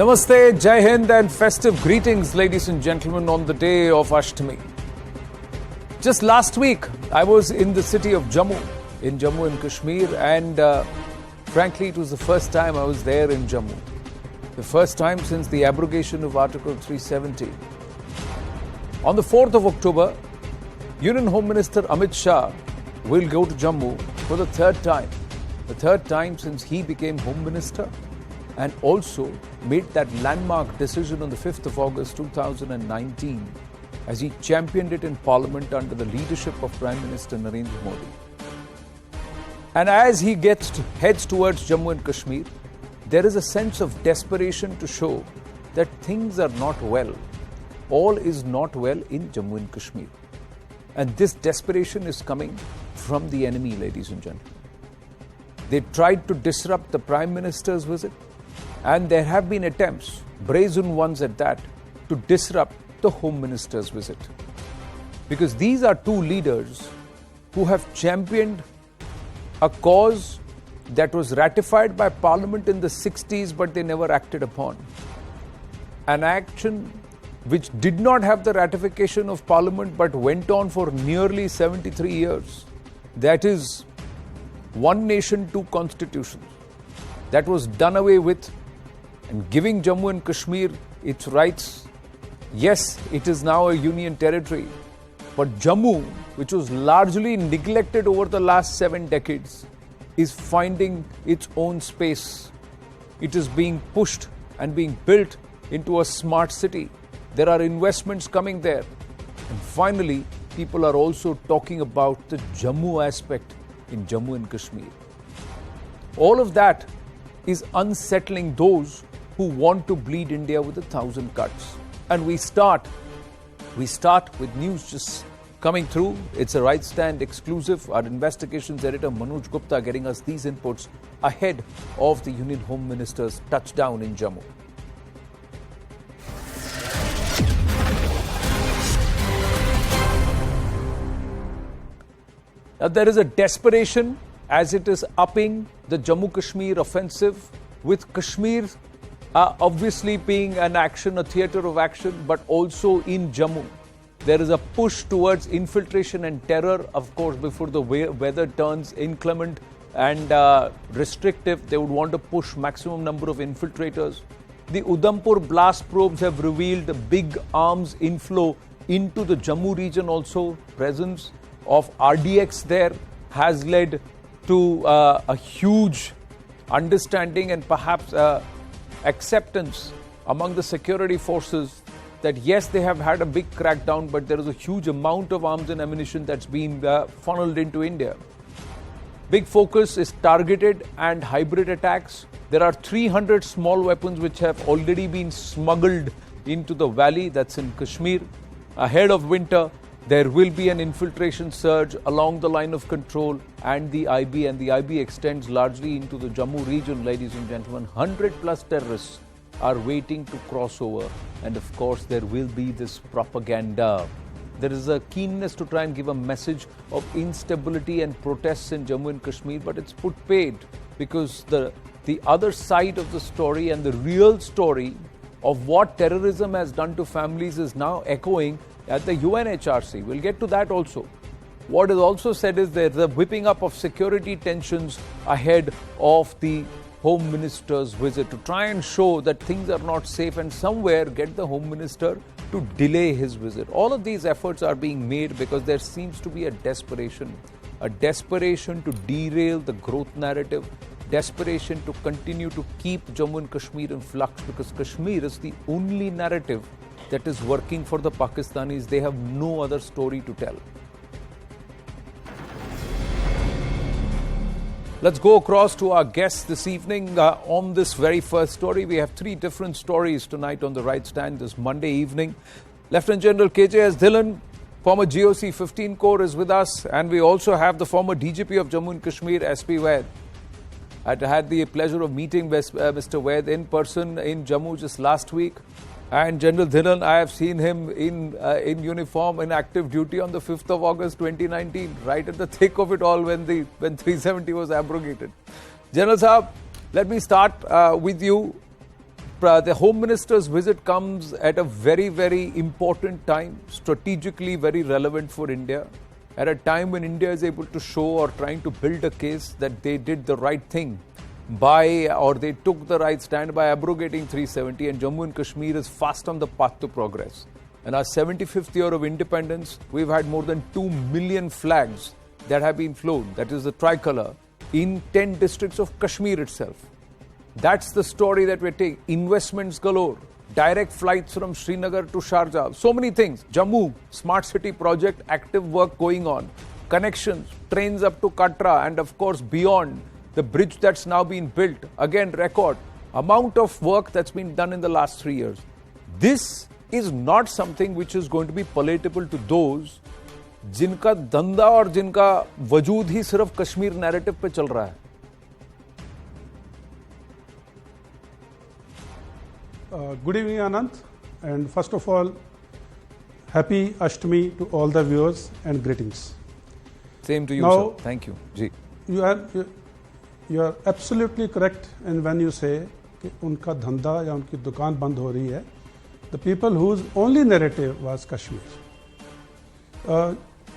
Namaste, Jai Hind and festive greetings, ladies and gentlemen, on the day of Ashtami. Just last week, I was in the city of Jammu, in Jammu and Kashmir, and frankly, it was the first time I was there in Jammu. The first time since the abrogation of Article 370. On the 4th of October, Union Home Minister Amit Shah will go to Jammu for the third time. The third time since he became Home Minister, and also made that landmark decision on the 5th of August 2019 as he championed it in Parliament under the leadership of Prime Minister Narendra Modi. And as he heads towards Jammu and Kashmir, there is a sense of desperation to show that things are not well. All is not well in Jammu and Kashmir. And this desperation is coming from the enemy, ladies and gentlemen. They tried to disrupt the Prime Minister's visit, and there have been attempts, brazen ones at that, to disrupt the Home Minister's visit. Because these are two leaders who have championed a cause that was ratified by Parliament in the 60s, but they never acted upon. An action which did not have the ratification of Parliament but went on for nearly 73 years. That is one nation, two constitutions. That was done away with, and giving Jammu and Kashmir its rights. Yes, it is now a union territory, but Jammu, which was largely neglected over the last 7 decades, is finding its own space. It is being pushed and being built into a smart city. There are investments coming there. And finally, people are also talking about the Jammu aspect in Jammu and Kashmir. All of that is unsettling those who want to bleed India with 1,000 cuts. And we start with news just coming through. It's a Right Stand exclusive. Our investigations editor Manoj Gupta getting us these inputs ahead of the Union Home Minister's touchdown in Jammu. Now, there is a desperation as it is upping the Jammu-Kashmir offensive, with Kashmir obviously being an action, a theatre of action, but also in Jammu. There is a push towards infiltration and terror, of course, before the weather turns inclement and restrictive. They would want to push maximum number of infiltrators. The Udhampur blast probes have revealed a big arms inflow into the Jammu region also. Presence of RDX there has led to a huge understanding and perhaps acceptance among the security forces that yes, they have had a big crackdown, but there is a huge amount of arms and ammunition that's been funneled into India. Big focus is targeted and hybrid attacks. There are 300 small weapons which have already been smuggled into the valley, that's in Kashmir. Ahead of winter, there will be an infiltration surge along the line of control and the IB extends largely into the Jammu region, ladies and gentlemen. 100 plus terrorists are waiting to cross over, and of course there will be this propaganda. There is a keenness to try and give a message of instability and protests in Jammu and Kashmir, but it's put paid because the other side of the story and the real story of what terrorism has done to families is now echoing at the UNHRC. We'll get to that also. What is also said is there's a whipping up of security tensions ahead of the Home Minister's visit to try and show that things are not safe and somewhere get the Home Minister to delay his visit. All of these efforts are being made because there seems to be a desperation to derail the growth narrative, desperation to continue to keep Jammu and Kashmir in flux, because Kashmir is the only narrative that is working for the Pakistanis. They have no other story to tell. Let's go across to our guests this evening on this very first story. We have 3 different stories tonight on the Right Stand this Monday evening. Lieutenant General KJS Dhillon, former GOC 15 Corps, is with us, and we also have the former DGP of Jammu and Kashmir, SP Vaid. I had the pleasure of meeting Mr. Vaid in person in Jammu just last week. And General Derail, I have seen him in uniform, in active duty on the 5th of August 2019, right at the thick of it all when 370 was abrogated. General Saab, let me start with you. the Home Minister's visit comes at a very, very important time, strategically very relevant for India, at a time when India is able to show or trying to build a case that they did the right thing or they took the right stand by abrogating 370, and Jammu and Kashmir is fast on the path to progress. In our 75th year of independence, we've had more than 2 million flags that have been flown, that is the tricolour, in 10 districts of Kashmir itself. That's the story that we're taking. Investments galore, direct flights from Srinagar to Sharjah, so many things. Jammu, smart city project, active work going on. Connections, trains up to Katra, and of course beyond. The bridge that's now been built, again record amount of work that's been done in the last 3 years. This is not something which is going to be palatable to those जिनका धंधा और जिनका वजूद ही सिर्फ Kashmir narrative पे चल रहा है. Good evening, Anand, and first of all, happy Ashtami to all the viewers and greetings. Same to you, now, sir. Thank you. Ji. You are absolutely correct in when you say कि उनका धंधा या उनकी दुकान बंद हो रही है. The people whose only narrative was Kashmir.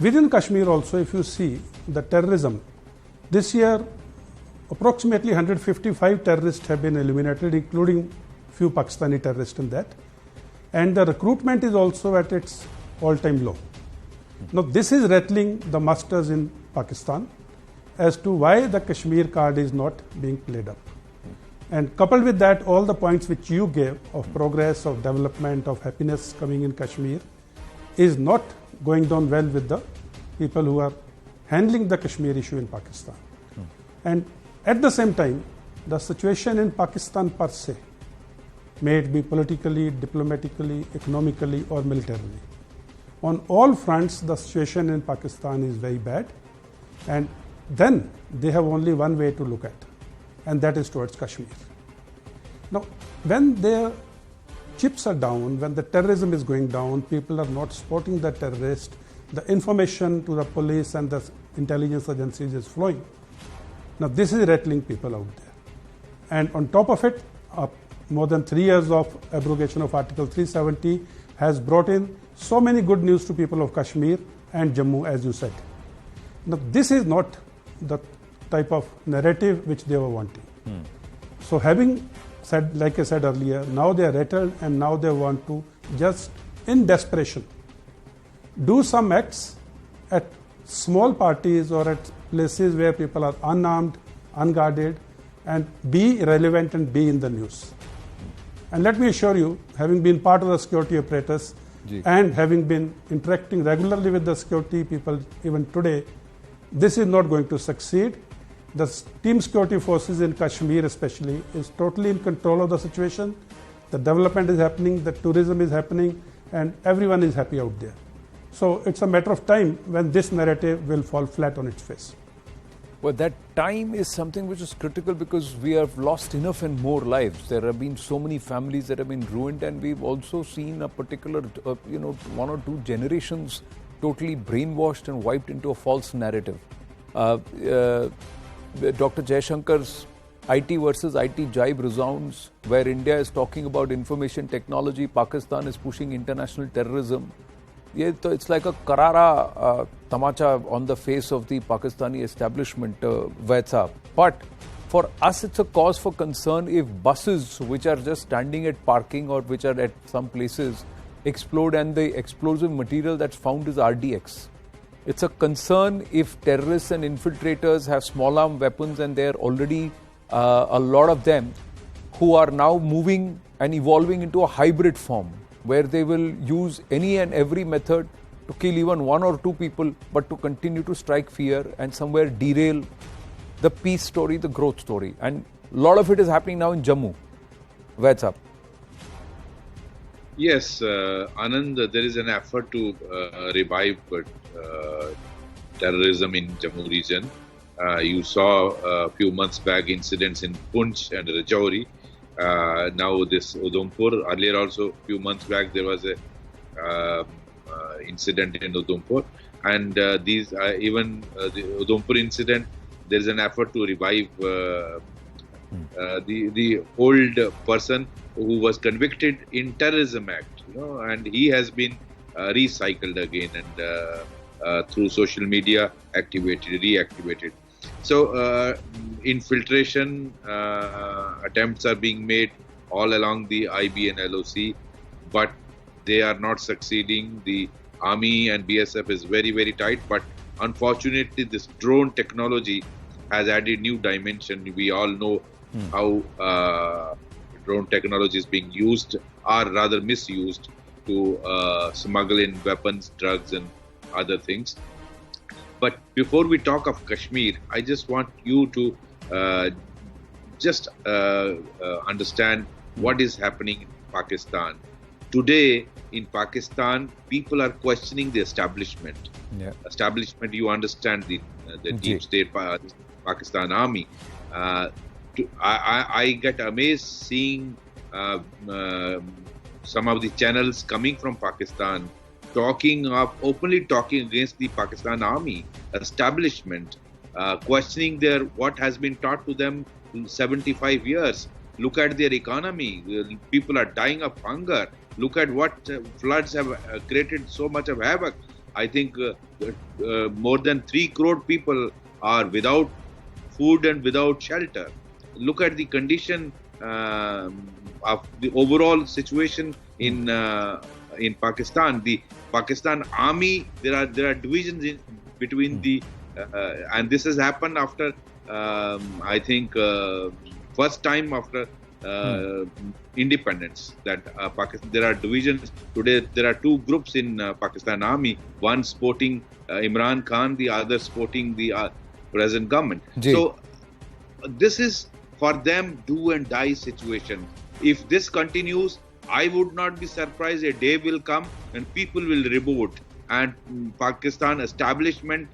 Within Kashmir also, if you see the terrorism, this year approximately 155 terrorists have been eliminated, including few Pakistani terrorists in that. And the recruitment is also at its all-time low. Now this is rattling the masters in Pakistan as to why the Kashmir card is not being played up. And coupled with that, all the points which you gave of progress, of development, of happiness coming in Kashmir is not going down well with the people who are handling the Kashmir issue in Pakistan. And at the same time, the situation in Pakistan per se, may it be politically, diplomatically, economically or militarily, on all fronts the situation in Pakistan is very bad, and then they have only one way to look at, and that is towards Kashmir. Now, when their chips are down, when the terrorism is going down, people are not supporting the terrorists, the information to the police and the intelligence agencies is flowing. Now, this is rattling people out there. And on top of it, more than 3 years of abrogation of Article 370 has brought in so many good news to people of Kashmir and Jammu, as you said. Now, this is not the type of narrative which they were wanting. So having said, like I said earlier, now they are rattled and now they want to just in desperation do some acts at small parties or at places where people are unarmed, unguarded, and be relevant and be in the news. And let me assure you, having been part of the security apparatus and having been interacting regularly with the security people even today, this is not going to succeed. The team security forces in Kashmir especially is totally in control of the situation. The development is happening, the tourism is happening, and everyone is happy out there. So it's a matter of time when this narrative will fall flat on its face. Well, that time is something which is critical because we have lost enough and more lives. There have been so many families that have been ruined, and we've also seen a particular, 1 or 2 generations totally brainwashed and wiped into a false narrative. Dr. Jaishankar's IT versus IT jibe resounds, where India is talking about information technology, Pakistan is pushing international terrorism. It's like a karara tamacha on the face of the Pakistani establishment, Vaitsab. But for us, it's a cause for concern if buses which are just standing at parking or which are at some places explode and the explosive material that's found is RDX. It's a concern if terrorists and infiltrators have small arm weapons, and there are already a lot of them who are now moving and evolving into a hybrid form, where they will use any and every method to kill even 1 or 2 people, but to continue to strike fear and somewhere derail the peace story, the growth story. And a lot of it is happening now in Jammu. What's up? Yes, Anand, there is an effort to revive terrorism in Jammu region. You saw a few months back incidents in Poonch and Rajouri. Now this Udhampur. Earlier also, a few months back, there was a incident in Udhampur. And even the Udhampur incident, there is an effort to revive the old person who was convicted in terrorism act, and he has been recycled again and through social media reactivated. So infiltration attempts are being made all along the IB and LOC, but they are not succeeding. The army and BSF is very, very tight, but unfortunately this drone technology has added new dimension. We all know how drone technology is being used, or rather misused, to smuggle in weapons, drugs and other things. But before we talk of Kashmir, I just want you to understand what is happening in Pakistan. Today in Pakistan, people are questioning the establishment. Establishment, you understand, the deep state Pakistan army. I get amazed seeing some of the channels coming from Pakistan openly talking against the Pakistan army establishment, questioning what has been taught to them in 75 years. Look at their economy. People are dying of hunger. Look at what floods have created so much of havoc. I think more than 3 crore people are without food and without shelter. Look at the condition of the overall situation in Pakistan. The Pakistan army, there are divisions between the and this has happened after I think first time after independence, that Pakistan, there are divisions. Today there are 2 groups in Pakistan army, one supporting Imran Khan, the other supporting the present government. So this is for them do and die situation. If this continues, I would not be surprised a day will come and people will revolt, and Pakistan establishment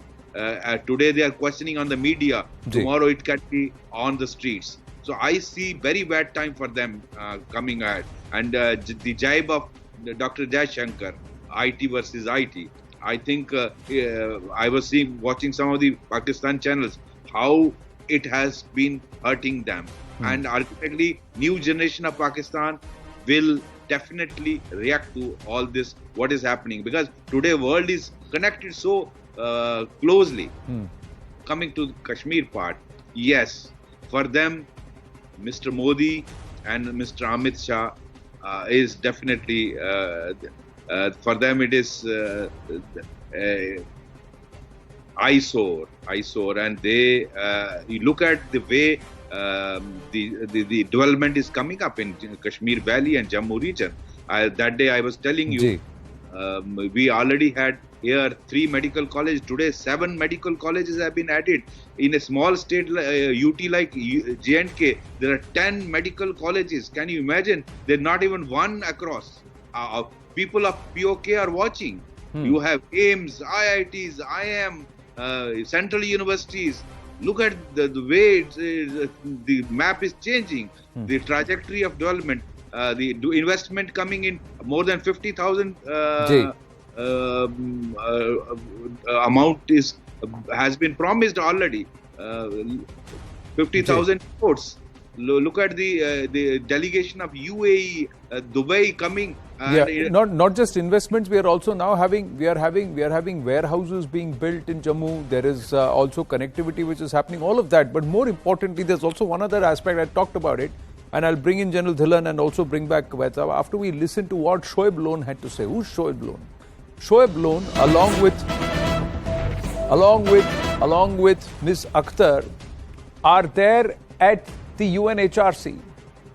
today they are questioning on the media, tomorrow it can be on the streets. So I see very bad time for them coming ahead. And the jibe of Dr. Jaishankar, IT versus IT, I think I was watching some of the Pakistan channels, how it has been hurting them. And ultimately, new generation of Pakistan will definitely react to all this, what is happening. Because today world is connected so closely. Coming to the Kashmir part, yes, for them, Mr. Modi and Mr. Amit Shah is definitely, for them it is eyesore, and they, you look at the way the development is coming up in Kashmir Valley and Jammu region. That day I was telling you, we already had here 3 medical colleges. Today 7 medical colleges have been added. In a small state UT like J&K, there are 10 medical colleges. Can you imagine? There's not even one across. People of POK are watching. You have AIMS, IITs, IIM, central universities. Look at the way the map is changing, the trajectory of development, the investment coming in, more than 50,000 amount has been promised already. 50,000 crores. Look at the delegation of UAE, Dubai coming. Not just investments. We are also now having warehouses being built in Jammu. There is also connectivity which is happening. All of that. But more importantly, there's also one other aspect. I talked about it, and I'll bring in General Dhillon and also bring back Vaishno after we listen to what Shoaib Loan had to say. Who's Shoaib Loan? Shoaib Loan, along with Ms. Akhtar, are there at the UNHRC.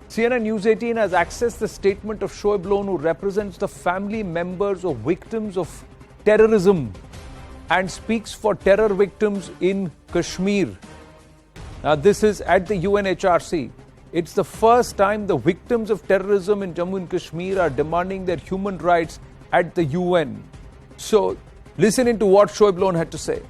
CNN News 18 has accessed the statement of Shoaib Loan, who represents the family members of victims of terrorism and speaks for terror victims in Kashmir. Now, this is at the UNHRC. It's the first time the victims of terrorism in Jammu and Kashmir are demanding their human rights at the UN. So, listen into what Shoaib Loan had to say.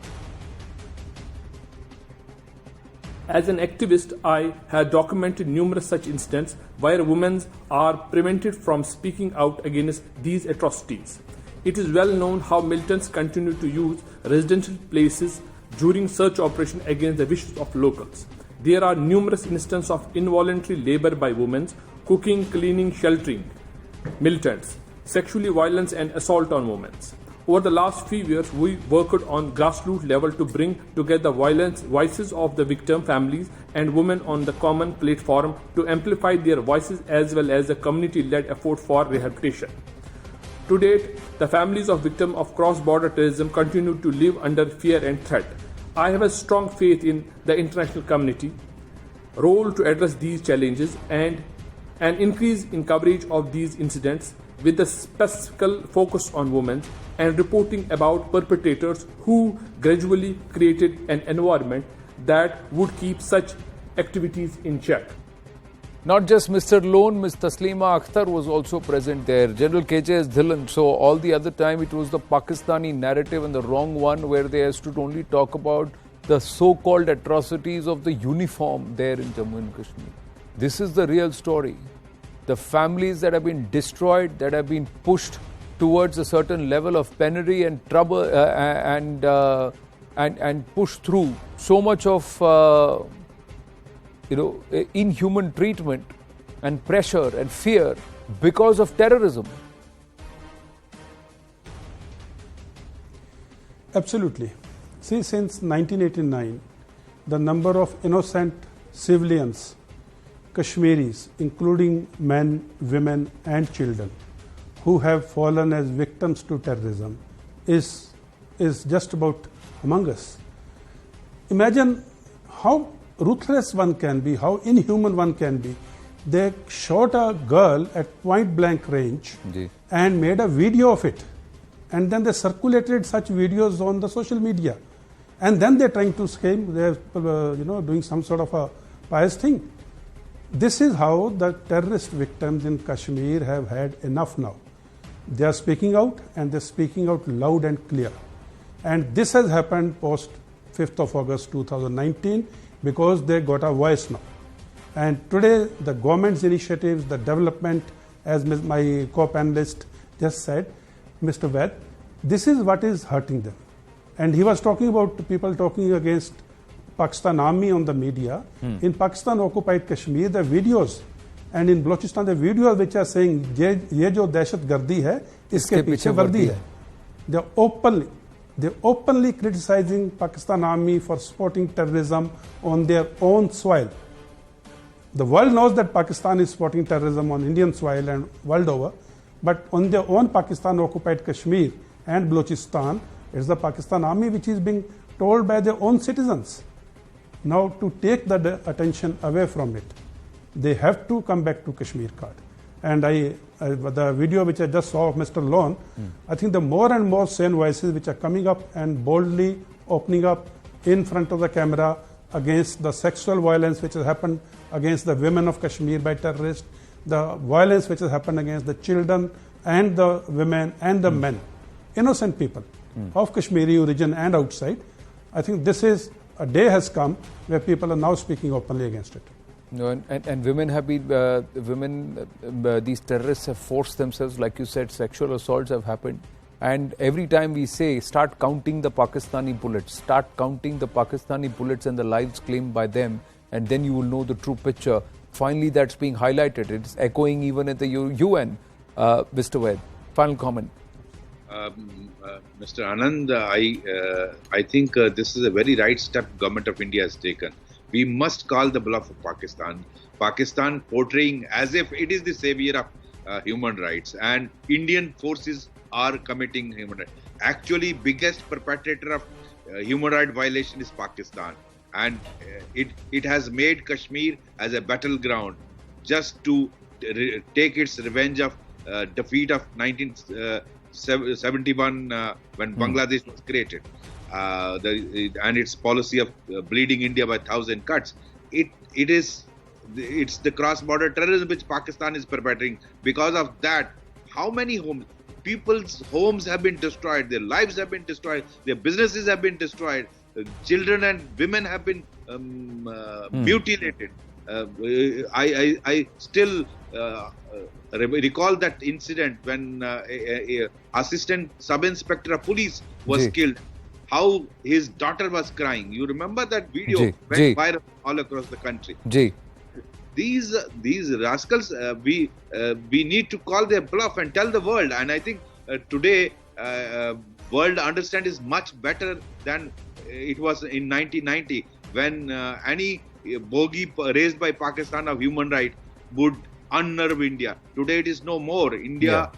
As an activist, I have documented numerous such incidents where women are prevented from speaking out against these atrocities. It is well known how militants continue to use residential places during search operations against the wishes of locals. There are numerous instances of involuntary labor by women, cooking, cleaning, sheltering, militants, sexually violence and assault on women. Over the last few years, we worked on grassroots level to bring together voices of the victim families and women on the common platform to amplify their voices as well as the community-led effort for rehabilitation. To date, the families of victims of cross-border terrorism continue to live under fear and threat. I have a strong faith in the international community role to address these challenges and an increase in coverage of these incidents with a specific focus on women and reporting about perpetrators who gradually created an environment that would keep such activities in check. Not just Mr. Lone, Ms. Taslima Akhtar was also present there. General KJS Dhillon. So all the other time it was the Pakistani narrative and the wrong one where they used to only talk about the so-called atrocities of the uniform there in Jammu and Kashmir. This is the real story. The families that have been destroyed, that have been pushed towards a certain level of penury and trouble and pushed through so much of inhuman treatment and pressure and fear because of terrorism. Absolutely. See, since 1989, the number of innocent civilians, Kashmiris, including men, women and children, who have fallen as victims to terrorism is just about among us. Imagine how ruthless one can be, how inhuman one can be. They shot a girl at point blank range and made a video of it. And then they circulated such videos on the social media. And then they're trying to scam, they're doing some sort of a pious thing. This is how the terrorist victims in Kashmir have had enough now. They are speaking out and they're speaking out loud and clear. And this has happened post 5th of August 2019 because they got a voice now. And today the government's initiatives, the development, as my co-panelist just said, Mr. Ved, this is what is hurting them. And he was talking about people talking against Pakistan Army on the media. In Pakistan occupied Kashmir, the videos, and in Balochistan, the videos which are saying, ye jo dahshat gardi hai, iske piche vardi hai. They're openly criticizing Pakistan Army for supporting terrorism on their own soil. The world knows that Pakistan is supporting terrorism on Indian soil and world over, but on their own Pakistan occupied Kashmir and Balochistan, it's the Pakistan Army which is being told by their own citizens. Now to take the attention away from it, they have to come back to Kashmir card. And the video which I just saw of Mr. Lone, I think the more and more sane voices which are coming up and boldly opening up in front of the camera against the sexual violence which has happened against the women of Kashmir by terrorists, the violence which has happened against the children and the women and the men, innocent people of Kashmiri origin and outside. I think this is a day has come where people are now speaking openly against it. No, and women have been, these terrorists have forced themselves, like you said, sexual assaults have happened. And every time we say, start counting the Pakistani bullets, and the lives claimed by them, and then you will know the true picture. Finally, that's being highlighted. It's echoing even at the UN. Mr. Ved, final comment. Mr. Anand, I think this is a very right step government of India has taken. We must call the bluff of Pakistan. Pakistan portraying as if it is the savior of human rights, and Indian forces are committing human rights. Actually, biggest perpetrator of human rights violation is Pakistan, and it has made Kashmir as a battleground just to take its revenge of defeat of 1971 when Bangladesh was created. And its policy of bleeding India by 1,000 cuts. It's the cross-border terrorism which Pakistan is perpetrating. Because of that, how many people's homes have been destroyed, their lives have been destroyed, their businesses have been destroyed, children and women have been mutilated. I still recall that incident when a assistant sub-inspector of police was killed. how his daughter was crying. You remember that video went viral all across the country. These rascals, we need to call their bluff and tell the world. And I think today, world understand is much better than it was in 1990, when any bogey raised by Pakistan of human rights would unnerve India. Today it is no more. India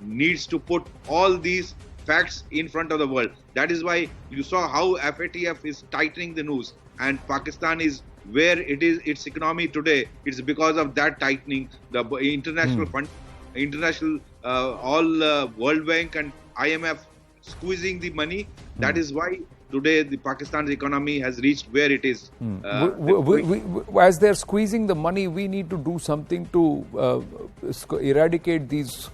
needs to put all these facts in front of the world. That is why you saw how FATF is tightening the noose, and Pakistan is where it is, its economy today. It's because of that tightening. The international fund, all World Bank and IMF squeezing the money. That is why today the Pakistan's economy has reached where it is. As they're squeezing the money, we need to do something to eradicate these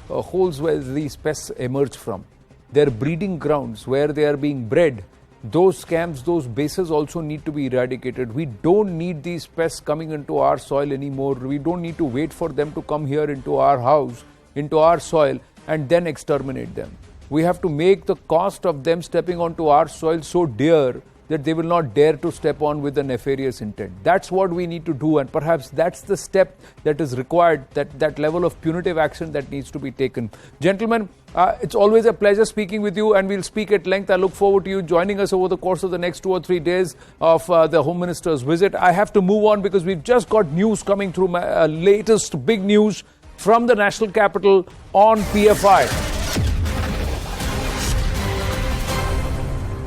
holes where these pests emerge from. They're breeding grounds where they are being bred. Those camps, those bases also need to be eradicated. We don't need these pests coming into our soil anymore. We don't need to wait for them to come here into our house, into our soil, and then exterminate them. We have to make the cost of them stepping onto our soil so dear that they will not dare to step on with a nefarious intent. That's what we need to do, and perhaps that's the step that is required, that level of punitive action that needs to be taken. Gentlemen, it's always a pleasure speaking with you, and we'll speak at length. I look forward to you joining us over the course of the next 2 or 3 days of the Home Minister's visit. I have to move on because we've just got news coming through, latest big news from the national capital on PFI.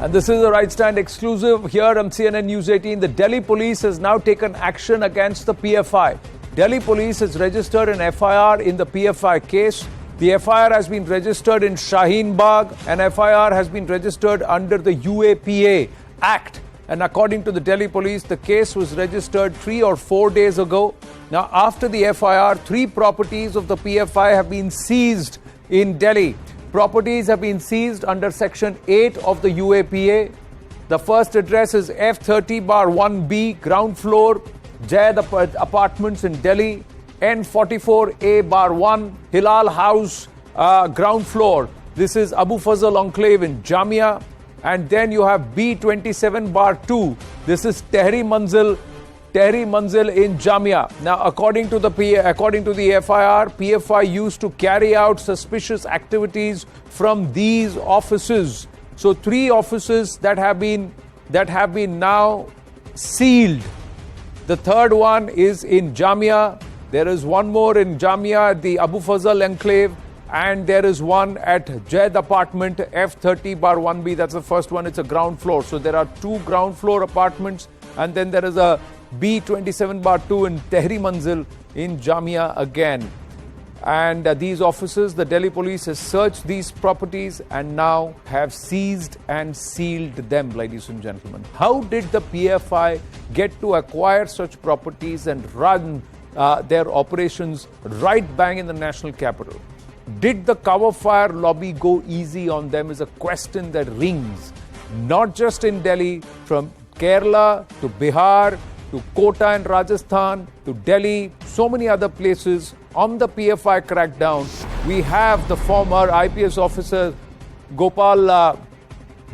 And this is a Right Stand exclusive here on CNN News 18. The Delhi police has now taken action against the PFI. Delhi police has registered an FIR in the PFI case. The FIR has been registered in Shaheen Bagh. An FIR has been registered under the UAPA Act. And according to the Delhi police, the case was registered 3 or 4 days ago. Now, after the FIR, 3 properties of the PFI have been seized in Delhi. Properties have been seized under Section 8 of the UAPA. The first address is F30/1B, ground floor, Jaid Apartments in Delhi. N44A/1, Hilal House, ground floor. This is Abu Fazal Enclave in Jamia. And then you have B27/2. This is Tehri Manzil in Jamia. Now, according to the FIR, PFI used to carry out suspicious activities from these offices. So 3 offices that have been now sealed. The third one is in Jamia. There is one more in Jamia, the Abu Fazal Enclave, and there is one at Jaid Apartment, F30/1B. That's the first one. It's a ground floor. So there are 2 ground floor apartments, and then there is a B27/2 in Tehri Manzil in Jamia again. And these offices, the Delhi police has searched these properties and now have seized and sealed them, ladies and gentlemen. How did the PFI get to acquire such properties and run their operations right bang in the national capital? Did the cover fire lobby go easy on them is a question that rings, not just in Delhi, from Kerala to Bihar, to Kota in Rajasthan, to Delhi, so many other places. On the PFI crackdown, we have the former IPS officer Gopal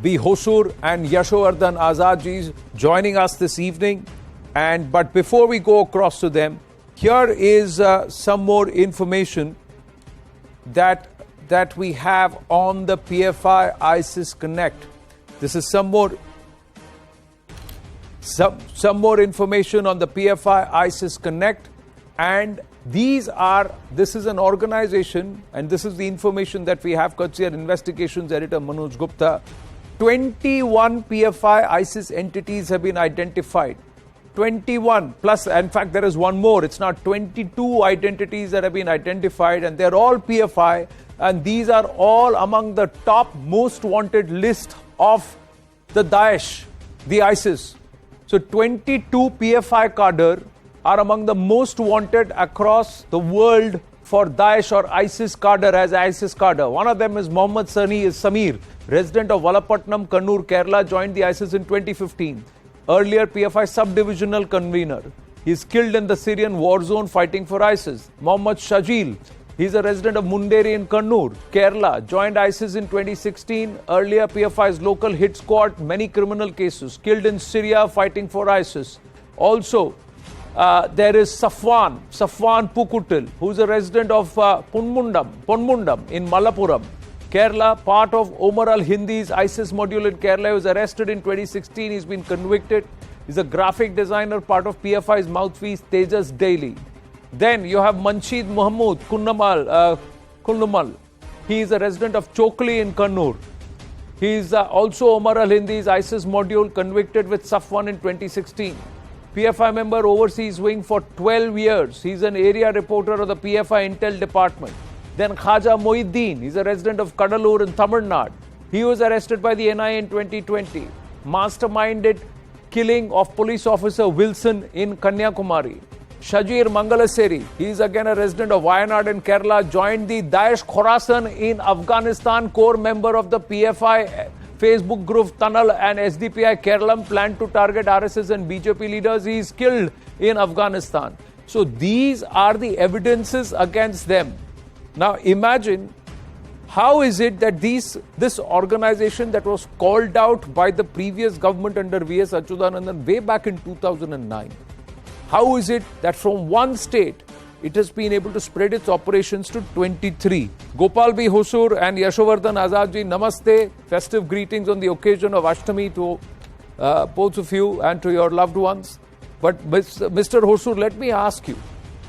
B. Hosur and Yashowardhan Azadji joining us this evening. But before we go across to them, here is some more information that we have on the PFI ISIS Connect. This is some more information on the PFI ISIS Connect, and this is an organization, and this is the information that we have courtesy of investigations editor Manoj Gupta. 21 PFI ISIS entities have been identified. 21 plus, in fact there is one more. It's not 22 identities that have been identified, and they're all PFI, and these are all among the top most wanted list of the Daesh, the ISIS. So 22 PFI cadre are among the most wanted across the world for Daesh or ISIS cadre as ISIS cadre. One of them is Mohammad Samir, resident of Valapatnam, Kannur, Kerala, joined the ISIS in 2015. Earlier PFI sub-divisional convener. He is killed in the Syrian war zone fighting for ISIS. Mohammad Shajil, He's a resident of Munderi in Kannur, Kerala. Joined ISIS in 2016. Earlier, PFI's local hit squad, many criminal cases. Killed in Syria fighting for ISIS. Also, there is Safwan Pukutil, who's a resident of Ponmundam in Malappuram, Kerala, part of Omar al-Hindi's ISIS module in Kerala. He was arrested in 2016. He's been convicted. He's a graphic designer, part of PFI's mouthpiece, Tejas Daily. Then you have Manshid Muhammad Kunnamal. He is a resident of Chokli in Kannur. He is also Omar al-Hindi's ISIS module, convicted with Safwan in 2016. PFI member overseas wing for 12 years. He's an area reporter of the PFI Intel Department. Then Khaja Mohiddin, he's a resident of Kadalur in Tamil Nadu. He was arrested by the NIA in 2020. Masterminded killing of police officer Wilson in Kanyakumari. Shajir Mangalaseri, he is again a resident of Wayanad in Kerala, joined the Daesh Khorasan in Afghanistan, core member of the PFI Facebook group Tunnel and SDPI Kerala, planned to target RSS and BJP leaders. He is killed in Afghanistan. So these are the evidences against them. Now imagine, how is it that this organization that was called out by the previous government under V.S. Achyutanandan way back in 2009, how is it that from one state it has been able to spread its operations to 23? Gopal B. Hosur and Yashovardhan Azad ji, namaste. Festive greetings on the occasion of Ashtami to both of you and to your loved ones. But Mr. Hosur, let me ask you,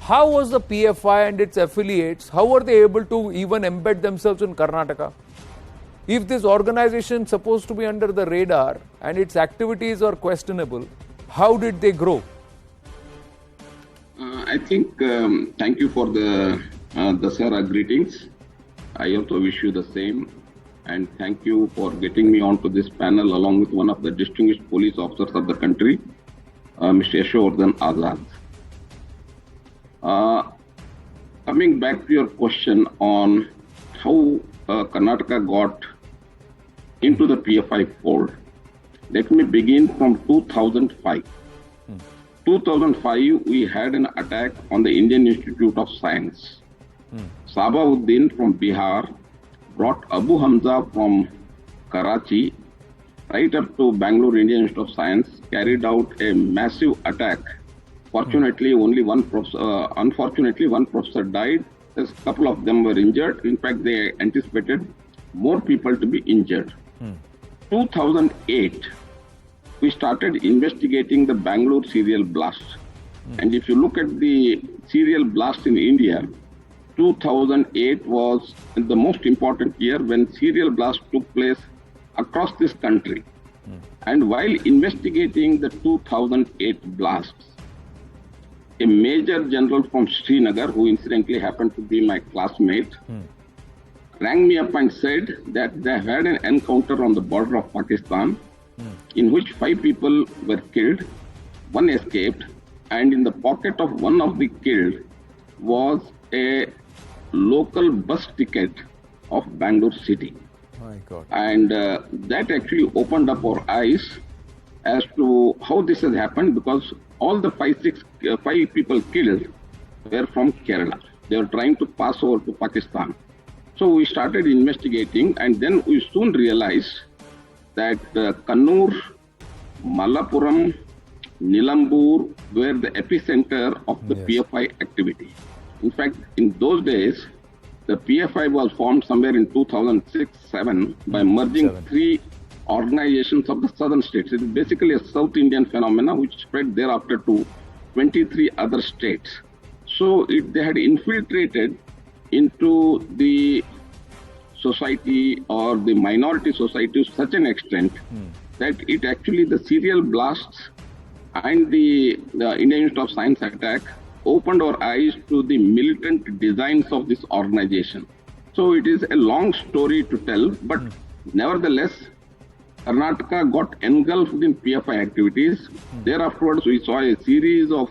how was the PFI and its affiliates, how were they able to even embed themselves in Karnataka? If this organization is supposed to be under the radar and its activities are questionable, how did they grow? I think, thank you for the Dasara greetings. I also wish you the same. And thank you for getting me onto this panel along with one of the distinguished police officers of the country, Mr. Yashovardhan Azad. Coming back to your question on how Karnataka got into the PFI fold, let me begin from 2005. 2005, we had an attack on the Indian Institute of Science. Sabauddin from Bihar brought Abu Hamza from Karachi right up to Bangalore Indian Institute of Science, carried out a massive attack. Fortunately, only one professor, unfortunately, one professor died. A couple of them were injured. In fact, they anticipated more people to be injured. 2008, we started investigating the Bangalore serial blast. And if you look at the serial blast in India, 2008 was the most important year when serial blast took place across this country. And while investigating the 2008 blasts, a major general from Srinagar, who incidentally happened to be my classmate, rang me up and said that they had an encounter on the border of Pakistan in which 5 people were killed, 1 escaped, and in the pocket of one of the killed was a local bus ticket of Bangalore city. My God. And that actually opened up our eyes as to how this has happened, because all the 5 people killed were from Kerala. They were trying to pass over to Pakistan. So we started investigating, and then we soon realized that Kannur, Malappuram, Nilambur were the epicenter of the PFI activity. In fact, in those days, the PFI was formed somewhere in 2006-07 by merging 3 organizations of the southern states. It is basically a South Indian phenomena which spread thereafter to 23 other states. So they had infiltrated into the society or the minority society to such an extent that it actually, the serial blasts and the Indian Institute of Science attack opened our eyes to the militant designs of this organization. So it is a long story to tell, but nevertheless, Karnataka got engulfed in PFI activities. Thereafterwards, we saw a series of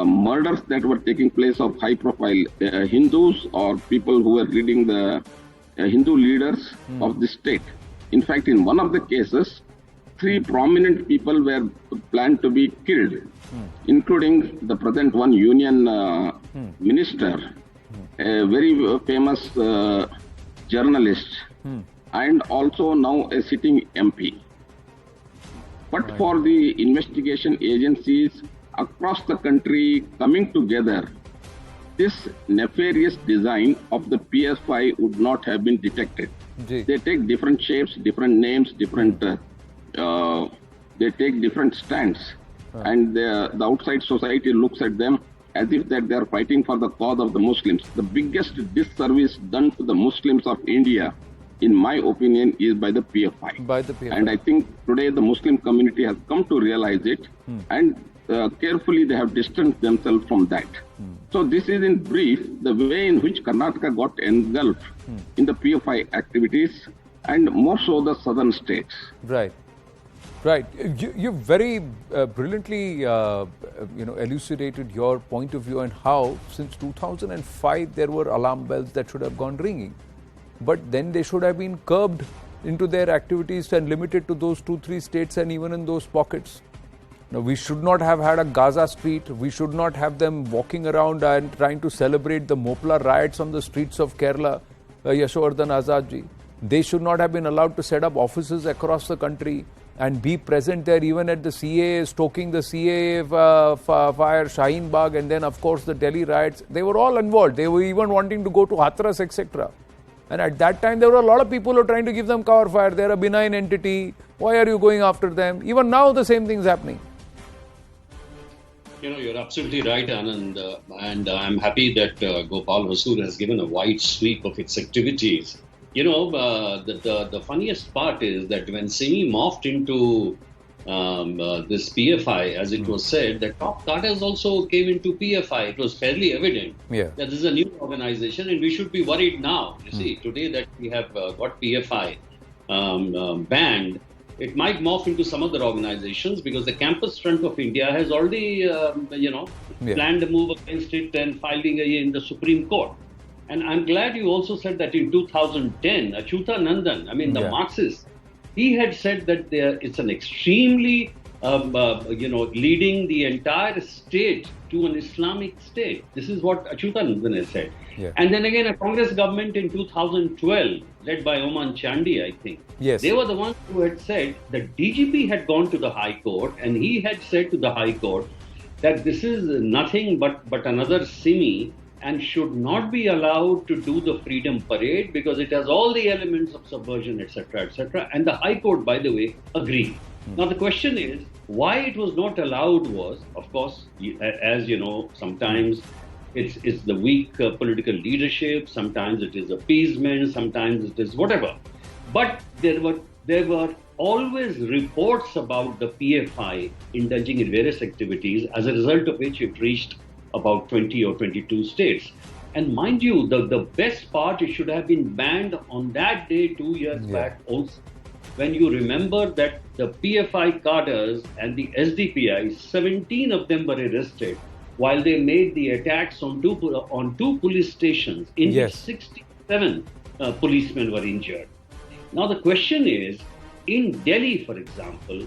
murders that were taking place of high-profile Hindus or people who were leading the Hindu leaders of the state. In fact, in one of the cases, 3 prominent people were planned to be killed, including the present one union minister, a very famous journalist, and also now a sitting MP. But for the investigation agencies across the country coming together, this nefarious design of the PS5 would not have been detected. They take different shapes, different names, different. They take different stands, and the outside society looks at them as if that they are fighting for the cause of the Muslims. The biggest disservice done to the Muslims of India, in my opinion, is by the PFI. By the PFI. And I think today the Muslim community has come to realize it, and carefully they have distanced themselves from that. So this is in brief the way in which Karnataka got engulfed in the PFI activities, and more so the southern states. Right. Right. You very brilliantly, elucidated your point of view and how since 2005 there were alarm bells that should have gone ringing. But then they should have been curbed into their activities and limited to those 2-3 states and even in those pockets. Now, we should not have had a Gaza street. We should not have them walking around and trying to celebrate the Mopla riots on the streets of Kerala, Yashowardhan Azadji. They should not have been allowed to set up offices across the country and be present there even at the CAA, stoking the CAA fire, Shaheen Bagh, and then of course the Delhi riots. They were all involved. They were even wanting to go to Hathras, etc. And at that time there were a lot of people who were trying to give them cover fire. They're a benign entity. Why are you going after them? Even now the same thing's happening. You're absolutely right, Anand, and I'm happy that Gopal Vasur has given a wide sweep of its activities. The funniest part is that when Simi morphed into this PFI, as it was said, the top cadres also came into PFI. It was fairly evident that this is a new organization and we should be worried now. You see, today that we have got PFI banned, it might morph into some other organizations because the Campus Front of India has already, planned a move against it and filing in the Supreme Court. And I'm glad you also said that in 2010, Achyuta Nandan, the Marxist, he had said that it's an extremely, leading the entire state to an Islamic state. This is what Achyuta Nandan has said. Yeah. And then again, a Congress government in 2012, led by Oman Chandi, I think. Yes. They were the ones who had said that DGP had gone to the High Court and he had said to the High Court that this is nothing but another Simi and should not be allowed to do the freedom parade because it has all the elements of subversion, etc., etc. And the High Court, by the way, agreed. Now the question is, why it was not allowed was, of course, as you know, sometimes it's the weak political leadership, sometimes it is appeasement, sometimes it is whatever. But there were always reports about the PFI indulging in various activities, as a result of which it reached about 20 or 22 states. And mind you, the best part, it should have been banned on that day 2 years back also. When you remember that the PFI cadres and the SDPI, 17 of them were arrested while they made the attacks on two police stations in which 67 policemen were injured. Now the question is, in Delhi, for example,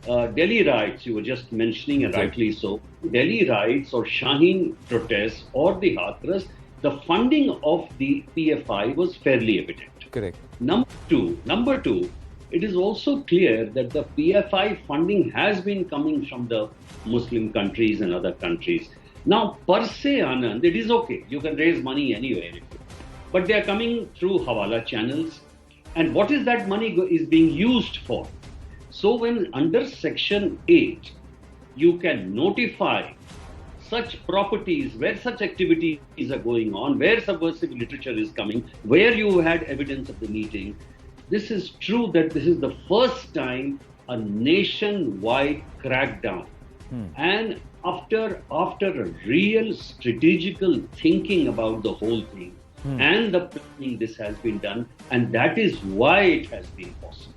Delhi riots, you were just mentioning, and rightly so, Delhi riots or Shaheen protests or the Hathras, the funding of the PFI was fairly evident. Correct. Number two, it is also clear that the PFI funding has been coming from the Muslim countries and other countries. Now, per se, Anand, it is okay. You can raise money anywhere. But they are coming through Hawala channels. And what is that money is being used for? So when under Section 8, you can notify such properties where such activities are going on, where subversive literature is coming, where you had evidence of the meeting. This is true that this is the first time a nationwide crackdown. And after a real strategical thinking about the whole thing and the planning, this has been done, and that is why it has been possible.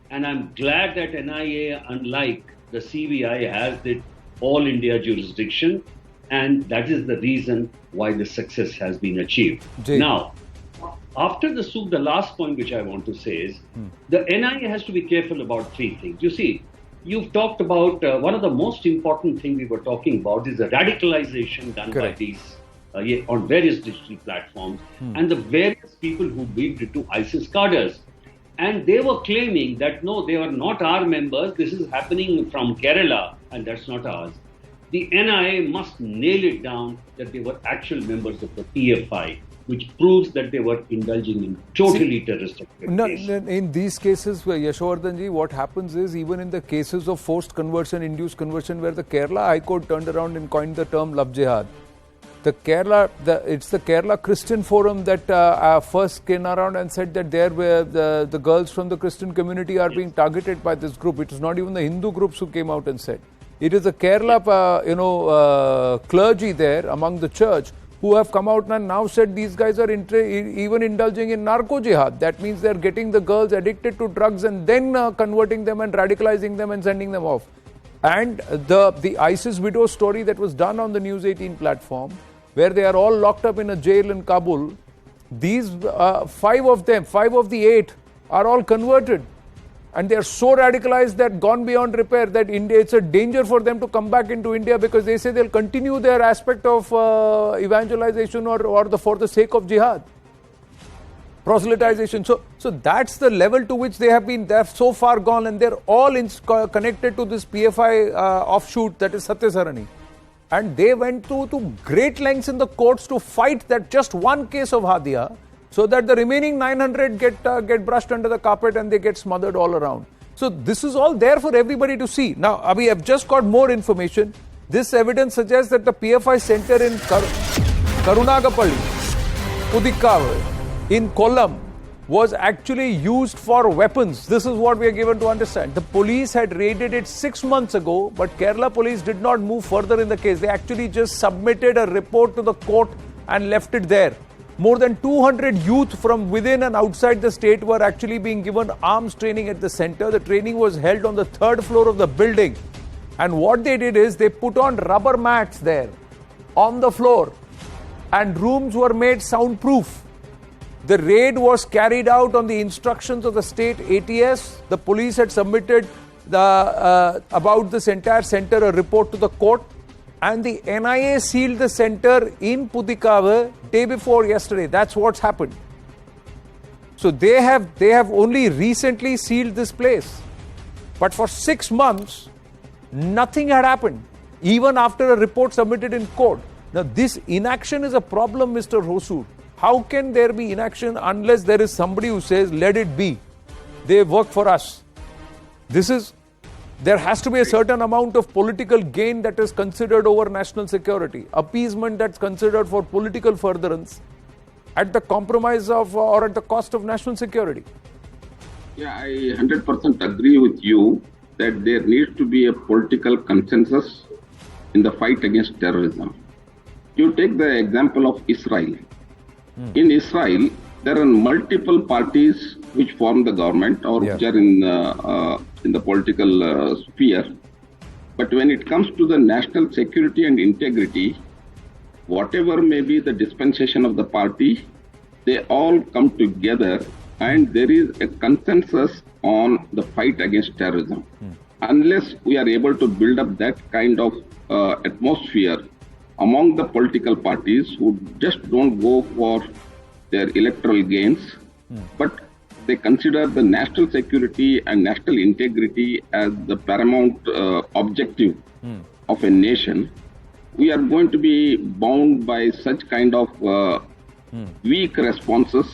And I'm glad that NIA, unlike the CBI, has the all India jurisdiction, and that is the reason why the success has been achieved. Now, after the SOOP, the last point which I want to say is the NIA has to be careful about three things. You see, you've talked about one of the most important things we were talking about is the radicalization done by these on various digital platforms, and the various people who bid to ISIS cadres. And they were claiming that no, they are not our members, this is happening from Kerala, and that's not ours. The NIA must nail it down that they were actual members of the PFI, which proves that they were indulging in totally terroristic activities. In these cases, Yashovardhanji, what happens is, even in the cases of forced conversion, induced conversion, where the Kerala High Court turned around and coined the term love jihad, it's the Kerala Christian Forum that first came around and said that the girls from the Christian community are being targeted by this group. It was not even the Hindu groups who came out and said. It is the Kerala, clergy there among the church who have come out and now said these guys are even indulging in narco jihad. That means they are getting the girls addicted to drugs and then converting them and radicalizing them and sending them off. And the ISIS widow story that was done on the News 18 platform, where they are all locked up in a jail in Kabul, these 5 of the 8 are all converted. And they are so radicalized that gone beyond repair that India, it's a danger for them to come back into India, because they say they'll continue their aspect of evangelization or for the sake of jihad, proselytization. So that's the level to which they have so far gone, and they're all connected to this PFI offshoot that is Satyasarani. And they went to great lengths in the courts to fight that just one case of Hadia, so that the remaining 900 get brushed under the carpet and they get smothered all around. So this is all there for everybody to see. Now, Abhi, I've just got more information. This evidence suggests that the PFI center in Karunagapalli, Pudukkavai, in Kollam, was actually used for weapons. This is what we are given to understand. The police had raided it 6 months ago, but Kerala police did not move further in the case. They actually just submitted a report to the court and left it there. More than 200 youth from within and outside the state were actually being given arms training at the center. The training was held on the 3rd floor of the building. And what they did is they put on rubber mats there on the floor, and rooms were made soundproof. The raid was carried out on the instructions of the state ATS. The police had submitted about this entire center a report to the court. And the NIA sealed the center in Pudukkavai day before yesterday. That's what's happened. So they have only recently sealed this place. But for 6 months, nothing had happened, even after a report submitted in court. Now, this inaction is a problem, Mr. Hosur. How can there be inaction unless there is somebody who says, let it be? They work for us. There has to be a certain amount of political gain that is considered over national security, appeasement that's considered for political furtherance at the compromise of or at the cost of national security. Yeah, I 100% agree with you that there needs to be a political consensus in the fight against terrorism. You take the example of Israel. In Israel, there are multiple parties which form the government or which are in the political sphere. But when it comes to the national security and integrity, whatever may be the dispensation of the party, they all come together and there is a consensus on the fight against terrorism. Unless we are able to build up that kind of atmosphere among the political parties who just don't go for their electoral gains, but they consider the national security and national integrity as the paramount objective of a nation, we are going to be bound by such kind of weak responses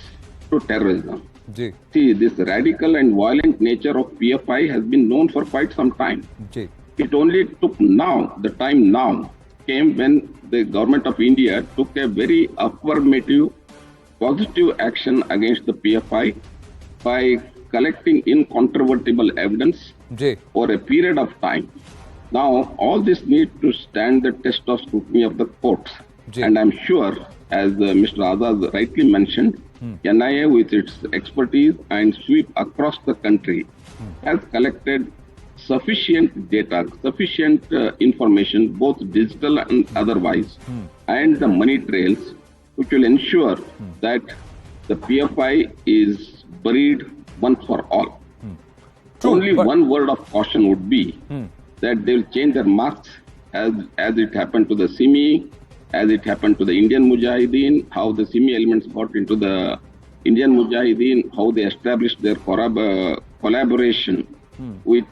to terrorism. See, this radical and violent nature of PFI has been known for quite some time. It only took the time now came when the government of India took a very affirmative, positive action against the PFI by collecting incontrovertible evidence for a period of time. Now, all this needs to stand the test of scrutiny of the courts. And I'm sure, as Mr. Azad rightly mentioned, NIA with its expertise and sweep across the country has collected sufficient data, sufficient information, both digital and otherwise, and the money trails, which will ensure that the PFI is buried once for all. Only one word of caution would be that they will change their marks as it happened to the Simi as it happened to the Indian Mujahideen, how the Simi elements got into the Indian Mujahideen, how they established their collaboration with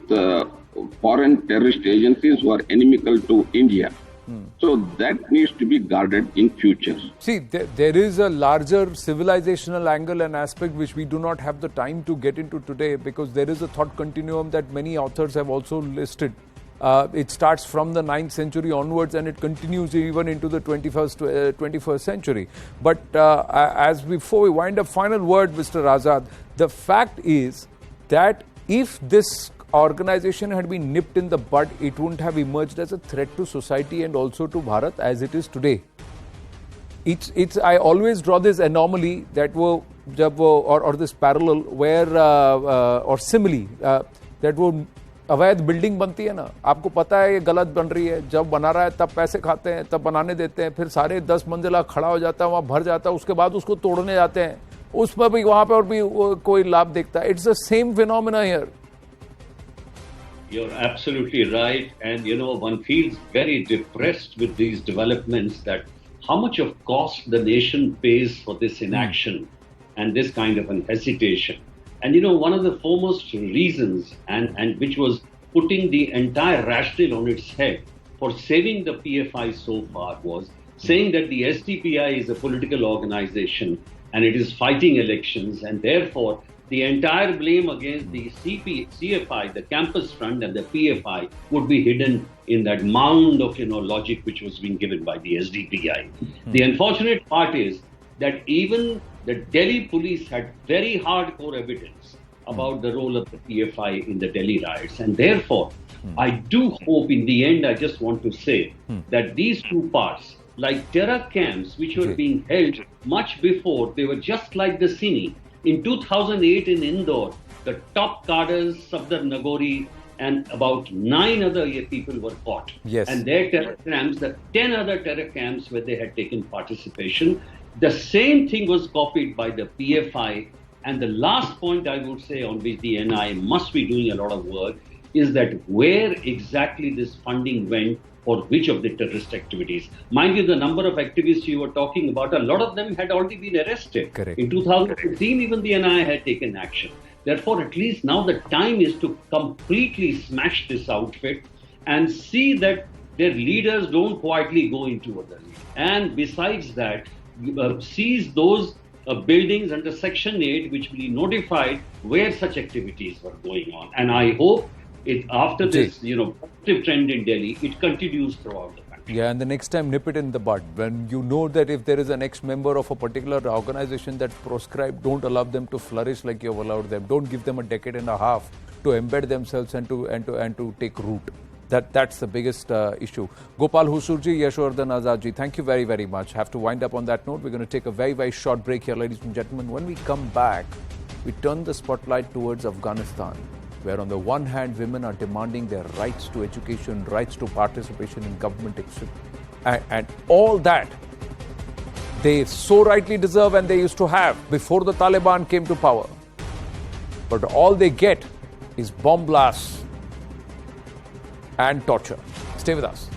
foreign terrorist agencies who are inimical to India. So that needs to be guarded in future. See, there is a larger civilizational angle and aspect which we do not have the time to get into today, because there is a thought continuum that many authors have also listed. It starts from the 9th century onwards and it continues even into the 21st century. But before we wind up, final word, Mr. Azad, the fact is that if this organization had been nipped in the bud, it wouldn't have emerged as a threat to society and also to Bharat as it is today. I always draw this anomaly that or this parallel where or simile that वो अवैध building बनती है ना, आपको पता है ये गलत बन रही है, जब बना रहा है तब पैसे खाते हैं, तब बनाने देते हैं, फिर सारे 10 मंजिला खड़ा हो जाता है, वहाँ भर जाता है, उसके बाद उसको तोड़ने जाते हैं, उसमें भी वहाँ पे और भी कोई लाभ देखता है. It's the same phenomena here. You're absolutely right. And, one feels very depressed with these developments, that how much of cost the nation pays for this inaction and this kind of an hesitation. And, one of the foremost reasons and which was putting the entire rationale on its head for saving the PFI so far was saying that the SDPI is a political organization and it is fighting elections, and therefore the entire blame against the CFI, the campus front, and the PFI would be hidden in that mound of logic which was being given by the SDPI. The unfortunate part is that even the Delhi police had very hardcore evidence about the role of the PFI in the Delhi riots, and therefore I do hope in the end, I just want to say that these two parts, like terror camps which were being held much before, they were just like the Sini. In 2008 in Indore, the top cadres, Safdar Nagori, and about 9 other people were caught. Yes. And their terror camps, the 10 other terror camps where they had taken participation, the same thing was copied by the PFI. And the last point I would say on which the NI must be doing a lot of work is that where exactly this funding went for which of the terrorist activities. Mind you, the number of activists you were talking about, a lot of them had already been arrested. Correct. In 2015, even the NI had taken action. Therefore, at least now the time is to completely smash this outfit and see that their leaders don't quietly go into other leaders. And besides that, seize those buildings under Section 8 which will be notified where such activities were going on. And I hope after this, positive trend in Delhi, it continues throughout the country. Yeah, and the next time nip it in the bud. When you know that if there is an ex-member of a particular organization that's proscribed, don't allow them to flourish like you've allowed them. Don't give them a decade and a half to embed themselves and to take root. That's the biggest issue. Gopal Husurji, Yashwardhan Azadji, thank you very, very much. Have to wind up on that note. We're going to take a very, very short break here, ladies and gentlemen. When we come back, we turn the spotlight towards Afghanistan, where on the one hand, women are demanding their rights to education, rights to participation in government action, and all that they so rightly deserve and they used to have before the Taliban came to power. But all they get is bomb blasts and torture. Stay with us.